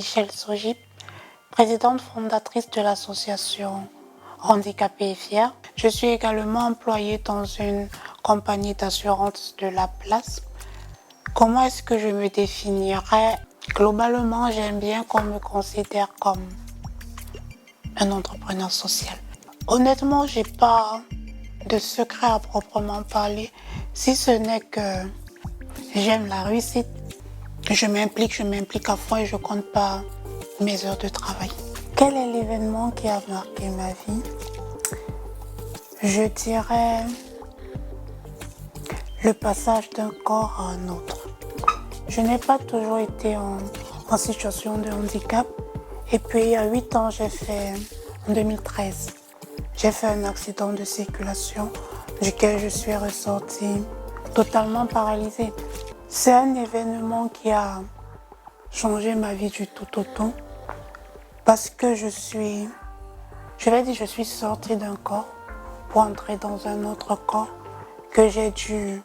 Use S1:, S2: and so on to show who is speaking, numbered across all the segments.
S1: Michèle Sojib, présidente fondatrice de l'association Handicapés et Fiers. Je suis également employée dans une compagnie d'assurance de la place. Comment est-ce que je me définirais? Globalement, j'aime bien qu'on me considère comme un entrepreneur social. Honnêtement, j'ai pas de secret à proprement parler, si ce n'est que j'aime la réussite. Je m'implique à fond et je compte pas mes heures de travail. Quel est l'événement qui a marqué ma vie? Je dirais le passage d'un corps à un autre. Je n'ai pas toujours été en situation de handicap. Et puis il y a 8 ans, en 2013, j'ai fait un accident de circulation duquel je suis ressortie totalement paralysée. C'est un événement qui a changé ma vie du tout au tout parce que je suis sortie d'un corps pour entrer dans un autre corps que j'ai dû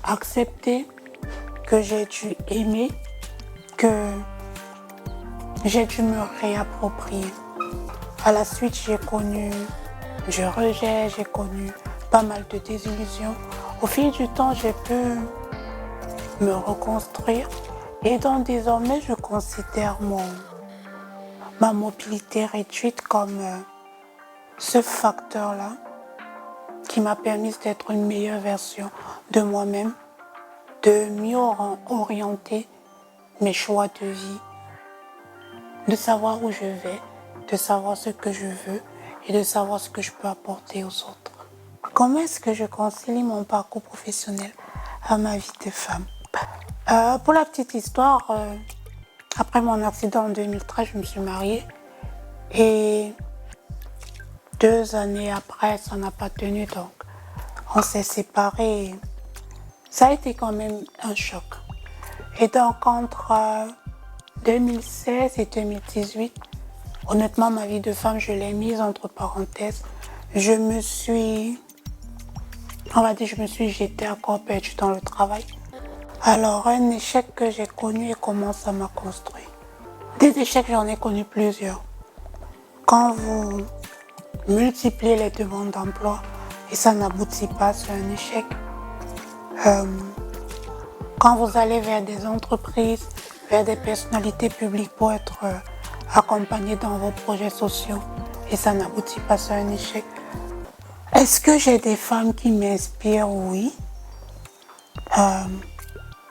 S1: accepter, que j'ai dû aimer, que j'ai dû me réapproprier. À la suite, j'ai connu du rejet, j'ai connu pas mal de désillusions. Au fil du temps, j'ai pu me reconstruire et donc désormais, je considère ma mobilité réduite comme ce facteur-là qui m'a permis d'être une meilleure version de moi-même, de mieux orienter mes choix de vie, de savoir où je vais, de savoir ce que je veux et de savoir ce que je peux apporter aux autres. Comment est-ce que je concilie mon parcours professionnel à ma vie de femme? Pour la petite histoire, après mon accident en 2013, je me suis mariée et 2 années après, ça n'a pas tenu, donc on s'est séparés. Ça a été quand même un choc. Et donc entre 2016 et 2018, honnêtement, ma vie de femme, je l'ai mise entre parenthèses. Je me suis jetée à corps perdu dans le travail. Alors, un échec que j'ai connu et comment ça m'a construit. Des échecs, j'en ai connu plusieurs. Quand vous multipliez les demandes d'emploi et ça n'aboutit pas, c'est un échec. Quand vous allez vers des entreprises, vers des personnalités publiques pour être accompagné dans vos projets sociaux et ça n'aboutit pas, c'est un échec. Est-ce que j'ai des femmes qui m'inspirent? Oui.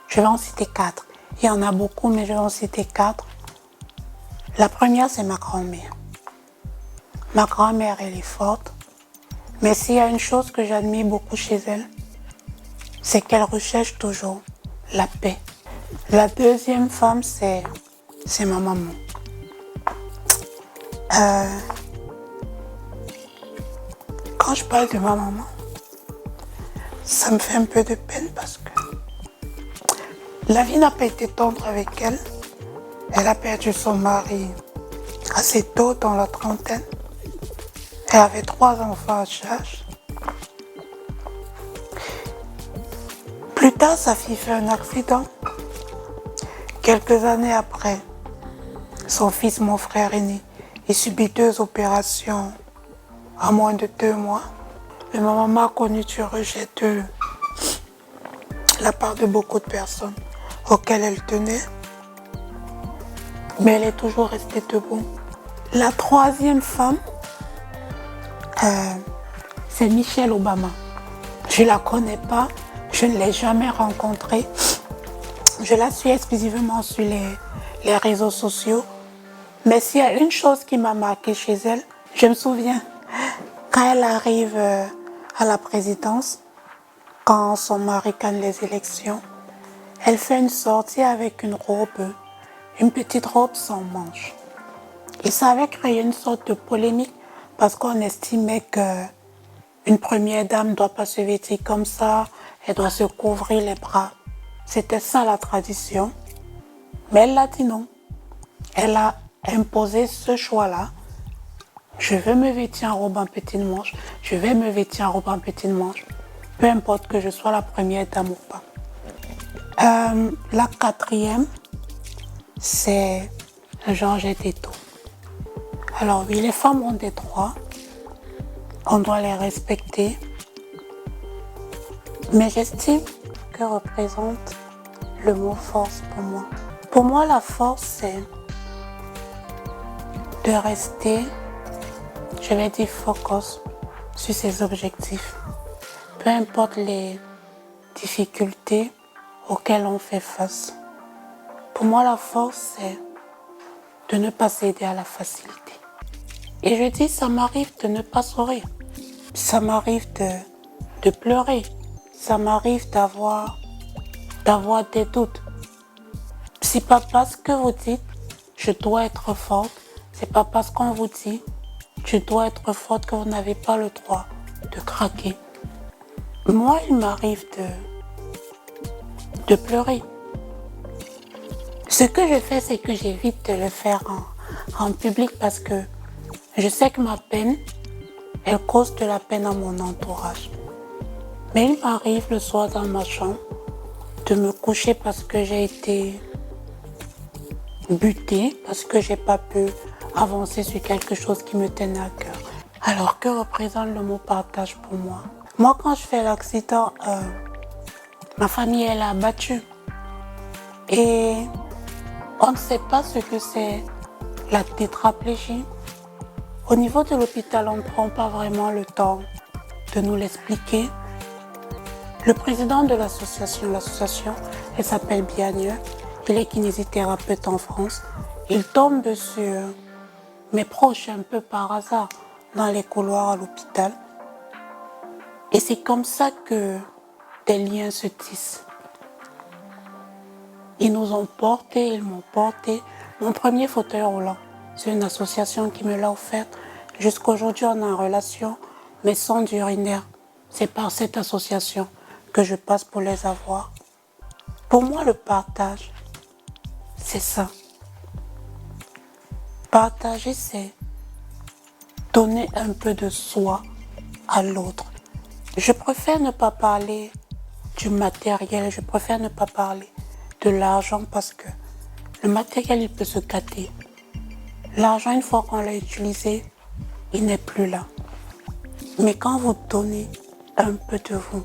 S1: Je vais en citer 4. Il y en a beaucoup, mais je vais en citer 4. La première, c'est ma grand-mère. Ma grand-mère, elle est forte. Mais s'il y a une chose que j'admire beaucoup chez elle, c'est qu'elle recherche toujours la paix. La deuxième femme, c'est ma maman. Quand je parle de ma maman, ça me fait un peu de peine parce que la vie n'a pas été tendre avec elle. Elle a perdu son mari assez tôt, dans la trentaine. Elle avait 3 enfants à charge. Plus tard, sa fille fait un accident. Quelques années après, son fils, mon frère aîné, il subit 2 opérations en moins de 2 mois. Et ma maman a connu du rejet de la part de beaucoup de personnes auxquelles elle tenait. Mais elle est toujours restée debout. La troisième femme, c'est Michelle Obama. Je ne la connais pas, je ne l'ai jamais rencontrée. Je la suis exclusivement sur les réseaux sociaux. Mais s'il y a une chose qui m'a marquée chez elle, je me souviens, quand elle arrive à la présidence, quand son mari gagne les élections, elle fait une sortie avec une petite robe sans manches. Et ça avait créé une sorte de polémique parce qu'on estimait qu'une première dame ne doit pas se vêtir comme ça, elle doit se couvrir les bras. C'était ça la tradition. Mais elle a dit non. Elle a imposé ce choix-là. Je veux me vêtir en robe en petite manche. Je vais me vêtir en robe en petite manche. Peu importe que je sois la première dame ou pas. La quatrième, c'est Georgette Eto. Alors oui, les femmes ont des droits, on doit les respecter, mais j'estime que représente le mot force pour moi. Pour moi, la force, c'est de rester, je vais dire focus, sur ses objectifs. Peu importe les difficultés auxquelles on fait face. Pour moi, la force, c'est de ne pas céder à la facilité. Et je dis, ça m'arrive de ne pas sourire. Ça m'arrive de pleurer. Ça m'arrive d'avoir des doutes. C'est pas parce que vous dites, je dois être forte. C'est pas parce qu'on vous dit, je dois être forte que vous n'avez pas le droit de craquer. Moi, il m'arrive de pleurer. Ce que je fais, c'est que j'évite de le faire en public parce que je sais que ma peine, elle cause de la peine à mon entourage. Mais il m'arrive le soir dans ma chambre de me coucher parce que j'ai été butée, parce que j'ai pas pu avancer sur quelque chose qui me tenait à cœur. Alors, que représente le mot partage pour moi? Moi, quand je fais l'accident, ma famille, elle a abattu. Et on ne sait pas ce que c'est la tétraplégie. Au niveau de l'hôpital, on ne prend pas vraiment le temps de nous l'expliquer. Le président de l'association, elle s'appelle Biagne, il est kinésithérapeute en France. Il tombe sur mes proches un peu par hasard dans les couloirs à l'hôpital. Et c'est comme ça que des liens se tissent. Ils nous ont portés, ils m'ont porté. Mon premier fauteuil roulant, c'est une association qui me l'a offert. Jusqu'aujourd'hui, on est en relation. Mes sondes urinaires, c'est par cette association que je passe pour les avoir. Pour moi, le partage, c'est ça. Partager, c'est donner un peu de soi à l'autre. Je préfère ne pas parler du matériel, je préfère ne pas parler de l'argent parce que le matériel, il peut se gâter. L'argent, une fois qu'on l'a utilisé, il n'est plus là. Mais quand vous donnez un peu de vous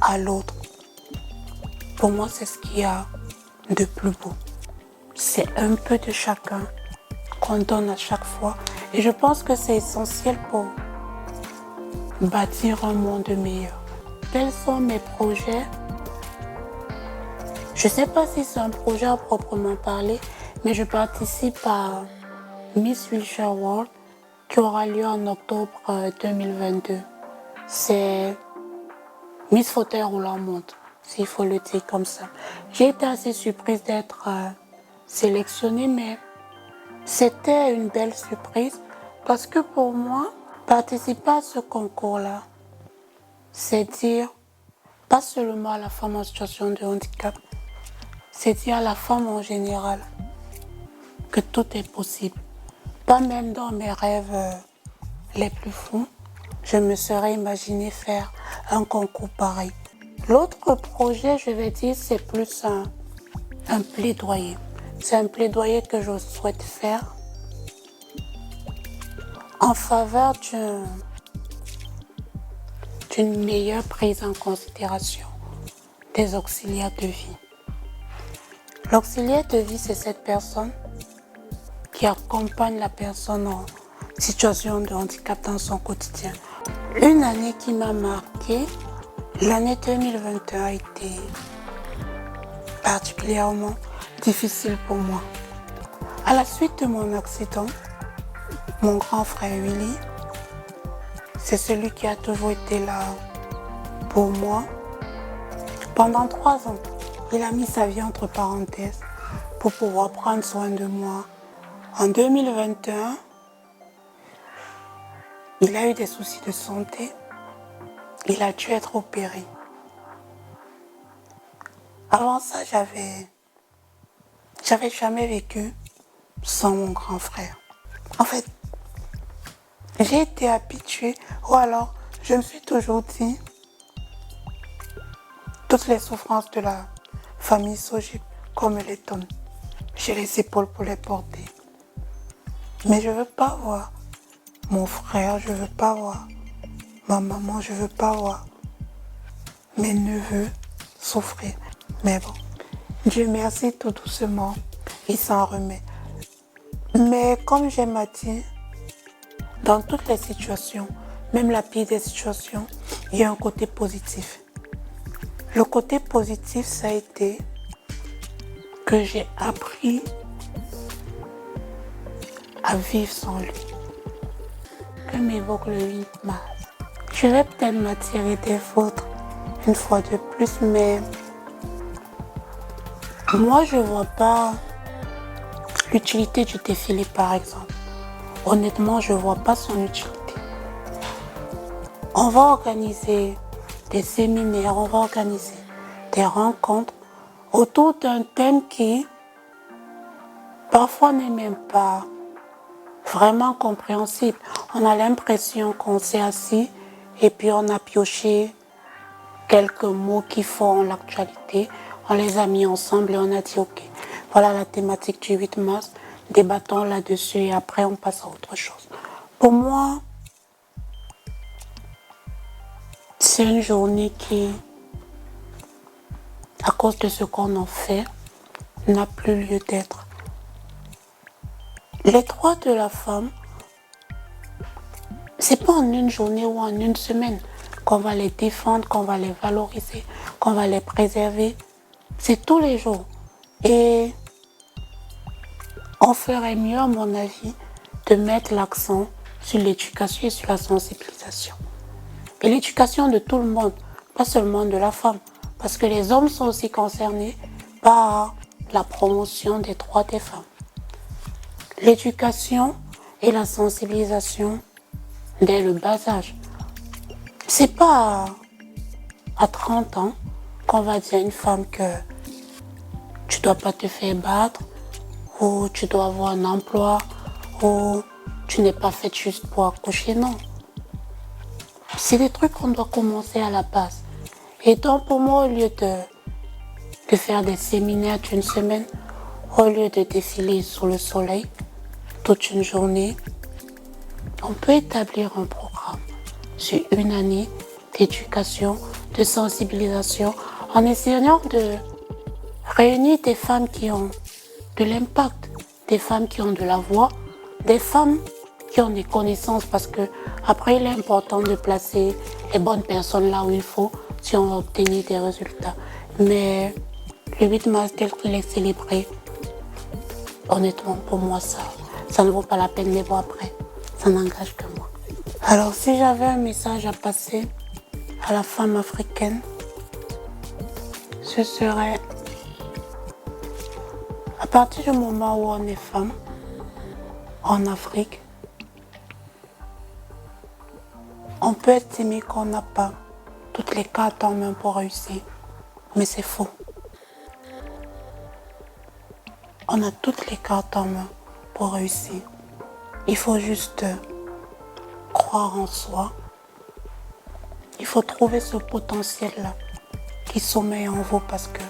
S1: à l'autre, pour moi, c'est ce qu'il y a de plus beau. C'est un peu de chacun qu'on donne à chaque fois. Et je pense que c'est essentiel pour bâtir un monde meilleur. Quels sont mes projets? Je ne sais pas si c'est un projet à proprement parler, mais je participe à Miss Wheelchair World qui aura lieu en octobre 2022. C'est Miss Fauteuil Roulant Monde, s'il faut le dire comme ça. J'ai été assez surprise d'être sélectionnée, mais c'était une belle surprise parce que pour moi, participer à ce concours-là, c'est dire pas seulement à la femme en situation de handicap, c'est dire à la femme en général que tout est possible. Pas même dans mes rêves les plus fous, je me serais imaginé faire un concours pareil. L'autre projet, je vais dire, c'est plus un plaidoyer. C'est un plaidoyer que je souhaite faire en faveur d'une meilleure prise en considération des auxiliaires de vie. L'auxiliaire de vie, c'est cette personne qui accompagne la personne en situation de handicap dans son quotidien. Une année qui m'a marquée, l'année 2021 a été particulièrement difficile pour moi. À la suite de mon accident, mon grand frère Willy, c'est celui qui a toujours été là pour moi. Pendant 3 ans, il a mis sa vie entre parenthèses pour pouvoir prendre soin de moi. En 2021, il a eu des soucis de santé. Il a dû être opéré. Avant ça, j'avais jamais vécu sans mon grand frère. En fait, j'ai été habituée, ou alors je me suis toujours dit, toutes les souffrances de la famille Sojib, comme elle les donne, j'ai les épaules pour les porter. Mais je veux pas voir mon frère, je veux pas voir ma maman, je veux pas voir mes neveux souffrir. Mais bon, Dieu merci, tout doucement, il s'en remet. Mais comme j'aime à dire, dans toutes les situations, même la pire des situations, il y a un côté positif. Le côté positif, ça a été que j'ai appris à vivre sans lui. Que m'évoque le 8 mars. Je vais peut-être m'attirer des fautes une fois de plus, mais moi je vois pas l'utilité du défilé par exemple. Honnêtement, je vois pas son utilité. On va organiser des séminaires, on va organiser des rencontres autour d'un thème qui parfois n'est même pas vraiment compréhensible. On a l'impression qu'on s'est assis et puis on a pioché quelques mots qui font l'actualité. On les a mis ensemble et on a dit ok, voilà la thématique du 8 mars, débattons là-dessus et après on passe à autre chose. Pour moi, c'est une journée qui, à cause de ce qu'on en fait, n'a plus lieu d'être. Les droits de la femme, c'est pas en une journée ou en une semaine qu'on va les défendre, qu'on va les valoriser, qu'on va les préserver. C'est tous les jours. Et on ferait mieux, à mon avis, de mettre l'accent sur l'éducation et sur la sensibilisation. Et l'éducation de tout le monde, pas seulement de la femme. Parce que les hommes sont aussi concernés par la promotion des droits des femmes. L'éducation et la sensibilisation dès le bas âge. C'est pas à 30 ans qu'on va dire à une femme que tu dois pas te faire battre, ou tu dois avoir un emploi, ou tu n'es pas faite juste pour accoucher, non. C'est des trucs qu'on doit commencer à la base. Et donc pour moi, au lieu de faire des séminaires d'une semaine, au lieu de défiler sous le soleil toute une journée, on peut établir un programme sur une année d'éducation, de sensibilisation, en essayant de réunir des femmes qui ont de l'impact, des femmes qui ont de la voix, des femmes qui ont des connaissances, parce que après il est important de placer les bonnes personnes là où il faut si on va obtenir des résultats. Mais le 8 mars tel qu'il est célébré, honnêtement pour moi ça ne vaut pas la peine de voir après. Ça n'engage que moi. Alors si j'avais un message à passer à la femme africaine, ce serait à partir du moment où on est femme en Afrique, on peut estimer qu'on n'a pas toutes les cartes en main pour réussir, mais c'est faux. On a toutes les cartes en main pour réussir. Il faut juste croire en soi. Il faut trouver ce potentiel-là qui sommeille en vous, parce que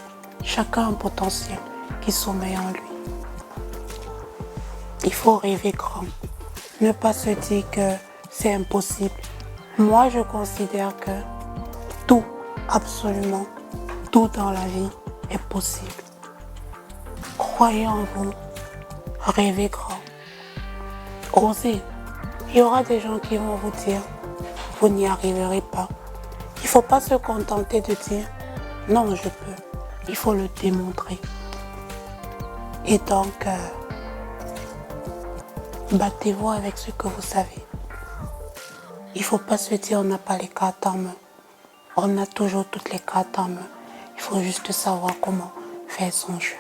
S1: chacun a un potentiel qui sommeille en lui. Il faut rêver grand. Ne pas se dire que c'est impossible. Moi, je considère que tout, absolument tout dans la vie est possible. Croyez en vous, rêvez grand, osez. Il y aura des gens qui vont vous dire, vous n'y arriverez pas. Il ne faut pas se contenter de dire, non, je peux. Il faut le démontrer. Et donc, battez-vous avec ce que vous savez. Il ne faut pas se dire, on n'a pas les cartes en main. On a toujours toutes les cartes en main. Il faut juste savoir comment faire son jeu.